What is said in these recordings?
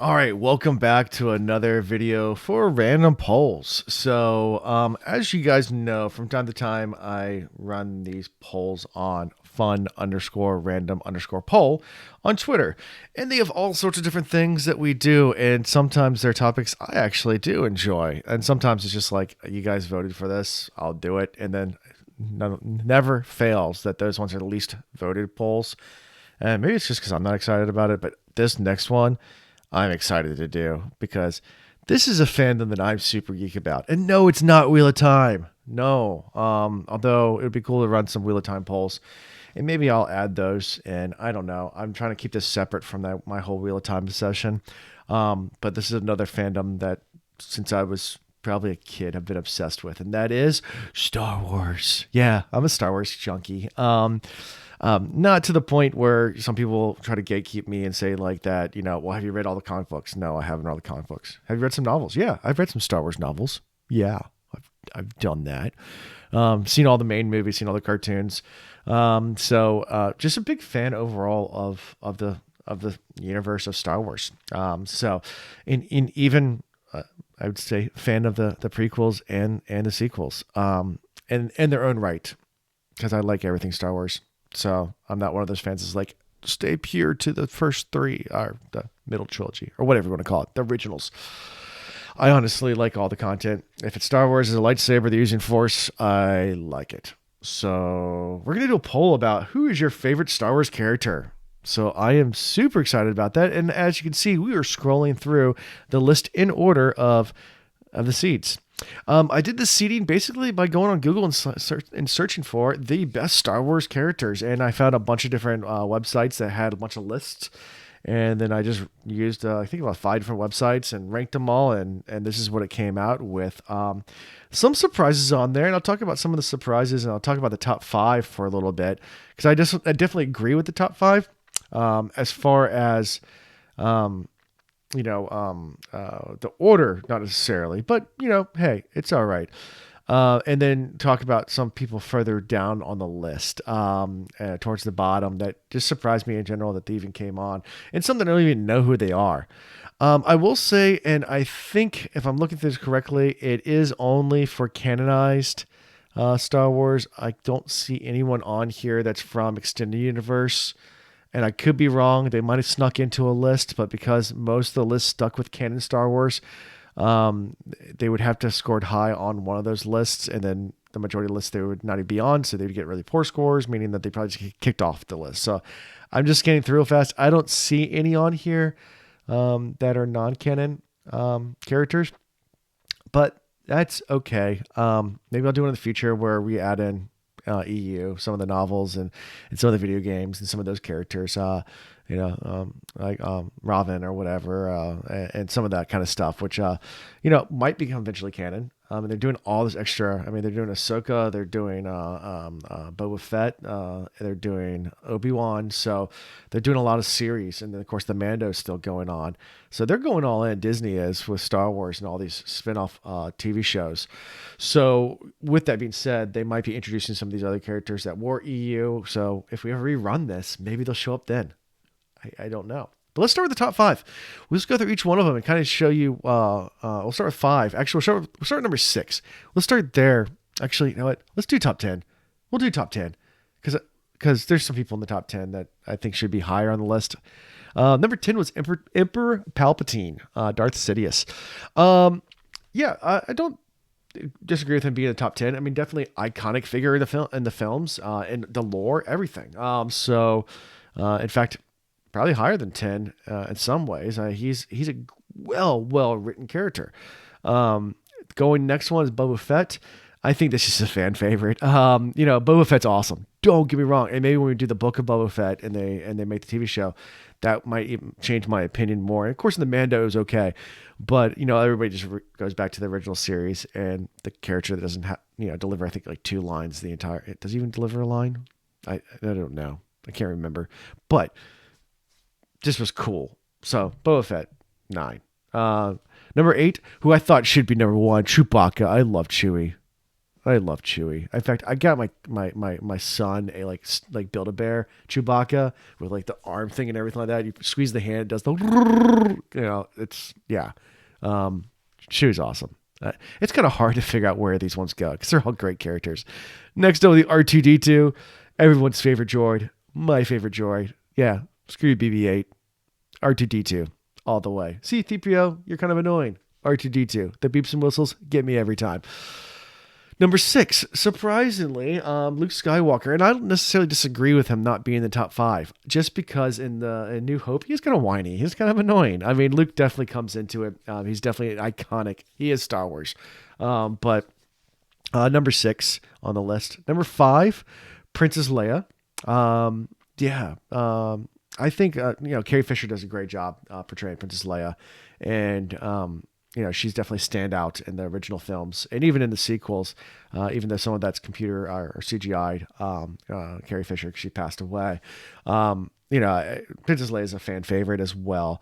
All right, welcome back to another video for random polls. As you guys know, from time to time, I run these polls on fun underscore random underscore poll on Twitter. And they have all sorts of different things that we do. And sometimes they're topics I actually do enjoy. And sometimes it's just like, you guys voted for this, I'll do it. And then never fails that those ones are the least voted polls. And maybe it's just because I'm not excited about it, but this next one, I'm excited to do because this is a fandom that I'm super geek about. And no, it's not Wheel of Time. No. Although it would be cool to run some Wheel of Time polls. And maybe I'll add those. And I don't know. I'm trying to keep this separate from my whole Wheel of Time session. But this is another fandom that since I was probably a kid, I've been obsessed with, and that is Star Wars. Yeah, I'm a Star Wars junkie. Not to the point where some people try to gatekeep me and say like that, well, have you read all the comic books? No, I haven't read all the comic books. Have you read some novels? Yeah, I've read some Star Wars novels. Yeah, I've done that. Seen all the main movies, seen all the cartoons. Just a big fan overall of the universe of Star Wars. In even I would say fan of the prequels and the sequels, and in their own right, because I like everything Star Wars. So I'm not one of those fans that's like, stay pure to the first three or the middle trilogy or whatever you want to call it, the originals. I honestly like all the content. If it's Star Wars as a lightsaber, they're using Force, I like it. So we're going to do a poll about who is your favorite Star Wars character. So I am super excited about that. And as you can see, we are scrolling through the list in order of the seeds. I did the seeding basically by going on Google and searching for the best Star Wars characters. And I found a bunch of different websites that had a bunch of lists. And then I just used, I think about 5 different websites and ranked them all. And this is what it came out with. Some surprises on there. And I'll talk about some of the surprises and I'll talk about the top 5 for a little bit. Because I definitely agree with the top 5. As far as, the order, not necessarily, but, hey, it's all right. And then talk about some people further down on the list, towards the bottom that just surprised me in general that they even came on, and some that I don't even know who they are. I will say, and I think if I'm looking at this correctly, it is only for canonized Star Wars. I don't see anyone on here that's from Extended Universe. And I could be wrong. They might have snuck into a list, but because most of the list stuck with canon Star Wars, they would have to have scored high on one of those lists, and then the majority of lists they would not even be on, so they would get really poor scores, meaning that they probably just get kicked off the list. So I'm just getting through real fast. I don't see any on here that are non-canon characters, but that's okay. Maybe I'll do it in the future where we add in EU, some of the novels and some of the video games and some of those characters, like Robin or whatever, and some of that kind of stuff, which, might become eventually canon. And they're doing all this extra. I mean, they're doing Ahsoka, they're doing Boba Fett, they're doing Obi-Wan. So they're doing a lot of series. And then, of course, the Mando is still going on. So they're going all in, Disney is, with Star Wars and all these spin-off TV shows. So with that being said, they might be introducing some of these other characters that were EU. So if we ever rerun this, maybe they'll show up then. I don't know. But let's start with the top 5. We'll just go through each one of them and kind of show you. We'll start with 5. Actually, we'll start with number 6. Let's start there. Actually, you know what? Let's do top 10. We'll do top 10 because there's some people in the top 10 that I think should be higher on the list. Number 10 was Emperor Palpatine, Darth Sidious. I don't disagree with him being in the top 10. I mean, definitely iconic figure in the films, and the lore, everything. In fact, probably higher than 10 in some ways. He's a well written character. Going next one is Boba Fett. I think this is a fan favorite. Boba Fett's awesome. Don't get me wrong. And maybe when we do the book of Boba Fett and they make the TV show, that might even change my opinion more. And of course, in the Mando is okay, but everybody just goes back to the original series and the character that doesn't deliver, I think, like 2 lines the entire. Does he even deliver a line? I don't know. I can't remember, but this was cool. So Boba Fett, 9. Number 8, who I thought should be number 1, Chewbacca. I love Chewie. I love Chewie. In fact, I got my son a like Build-A-Bear Chewbacca with like the arm thing and everything like that. You squeeze the hand, it does the it's yeah. Chewie's awesome. It's kind of hard to figure out where these ones go because they're all great characters. Next up, the R2D2, everyone's favorite droid, my favorite droid. Yeah, screw you, BB-8, R2D2 all the way. C-3PO, you're kind of annoying. R2D2, the beeps and whistles get me every time. Number 6, surprisingly, Luke Skywalker, and I don't necessarily disagree with him not being in the top 5, just because in New Hope, he's kind of whiny. He's kind of annoying. I mean, Luke definitely comes into it. He's definitely iconic. He is Star Wars. But number 6 on the list. Number 5, Princess Leia. I think, Carrie Fisher does a great job portraying Princess Leia. And, she's definitely standout in the original films and even in the sequels, even though some of that's computer or CGI'd, Carrie Fisher, she passed away. Princess Leia is a fan favorite as well.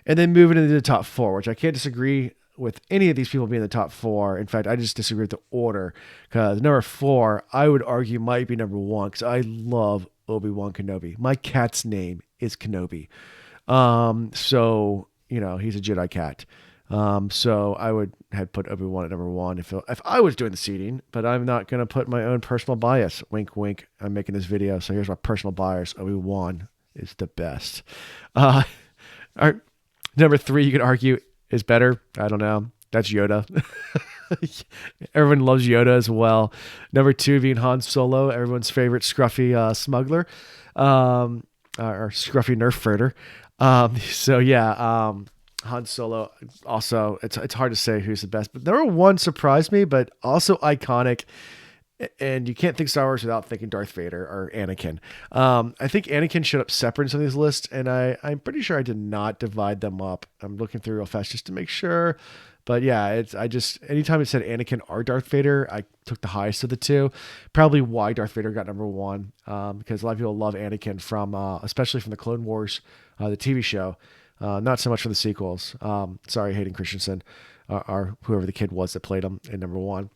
And then moving into the top 4, which I can't disagree with any of these people being in the top 4. In fact, I just disagree with the order because number 4, I would argue might be number 1 because I love Obi-Wan Kenobi. My cat's name is Kenobi. He's a Jedi cat. So I would have put Obi-Wan at number 1 if I was doing the seating, but I'm not going to put my own personal bias. Wink, wink. I'm making this video. So here's my personal bias. Obi-Wan is the best. Number 3, you could argue is better. I don't know. That's Yoda. Everyone loves Yoda as well. Number 2 being Han Solo, everyone's favorite scruffy smuggler, or scruffy nerf furter. Han Solo also, it's hard to say who's the best, but number 1 surprised me, but also iconic. And you can't think Star Wars without thinking Darth Vader or Anakin. I think Anakin showed up separate in some of these lists, and I'm pretty sure I did not divide them up. I'm looking through real fast just to make sure. But yeah, anytime it said Anakin or Darth Vader, I took the highest of the two. Probably why Darth Vader got number 1, because a lot of people love Anakin from, especially from the Clone Wars, the TV show. Not so much for the sequels. Sorry, Hayden Christensen, or whoever the kid was that played him in number 1.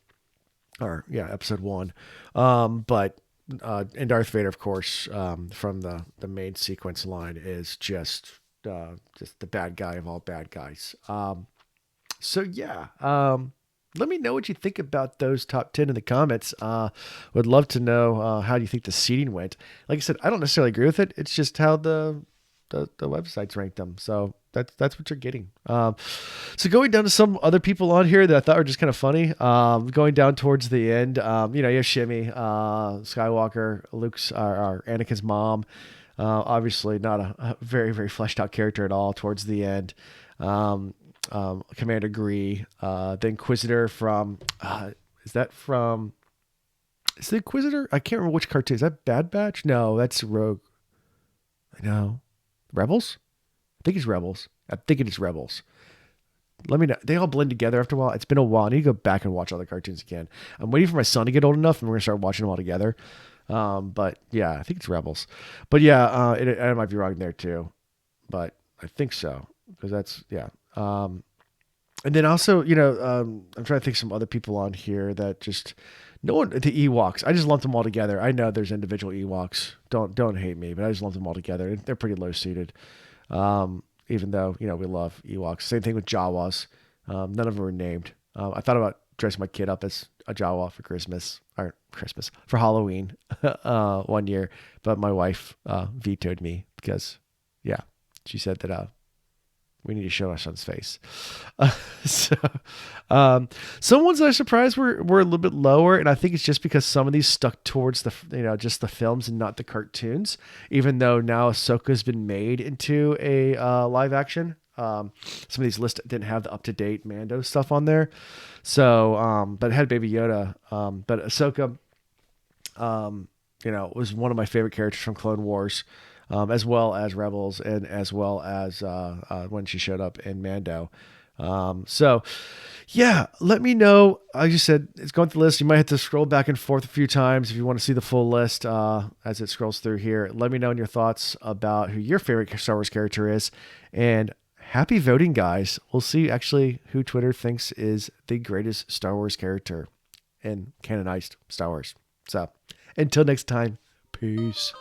Episode 1. And Darth Vader, of course, from the main sequence line is just the bad guy of all bad guys. Let me know what you think about those top 10 in the comments. Would love to know how do you think the seating went. Like I said, I don't necessarily agree with it. It's just how the websites ranked them. So that's what you're getting. So going down to some other people on here that I thought were just kind of funny. Going down towards the end, you have Shimmy, Skywalker, Luke's, or Anakin's mom. Obviously not a very, very fleshed out character at all towards the end. Commander Gree, the Inquisitor from, is the Inquisitor? I can't remember which cartoon. Is that Bad Batch? No, that's Rogue. No. Rebels? I think it's Rebels. I think it is Rebels. Let me know. They all blend together after a while. It's been a while. I need to go back and watch all the cartoons again. I'm waiting for my son to get old enough and we're going to start watching them all together. But yeah, I think it's Rebels. But yeah, I might be wrong there too. But I think so. Because that's, yeah. And then also, I'm trying to think of some other people on here that just... No one, the Ewoks. I just lumped them all together. I know there's individual Ewoks. Don't hate me, but I just lumped them all together. They're pretty low seated. Even though, we love Ewoks. Same thing with Jawas. None of them were named. I thought about dressing my kid up as a Jawa for Halloween, 1 year, but my wife, vetoed me because, she said that, we need to show our son's face. Some ones I was surprised were a little bit lower, and I think it's just because some of these stuck towards just the films and not the cartoons. Even though now Ahsoka's been made into a live action, some of these lists didn't have the up to date Mando stuff on there. So, but it had Baby Yoda. But Ahsoka, was one of my favorite characters from Clone Wars. As well as Rebels and as well as when she showed up in Mando. Let me know. I just said it's going through the list. You might have to scroll back and forth a few times if you want to see the full list as it scrolls through here. Let me know your thoughts about who your favorite Star Wars character is. And happy voting, guys. We'll see actually who Twitter thinks is the greatest Star Wars character. in canonized Star Wars. So until next time, peace.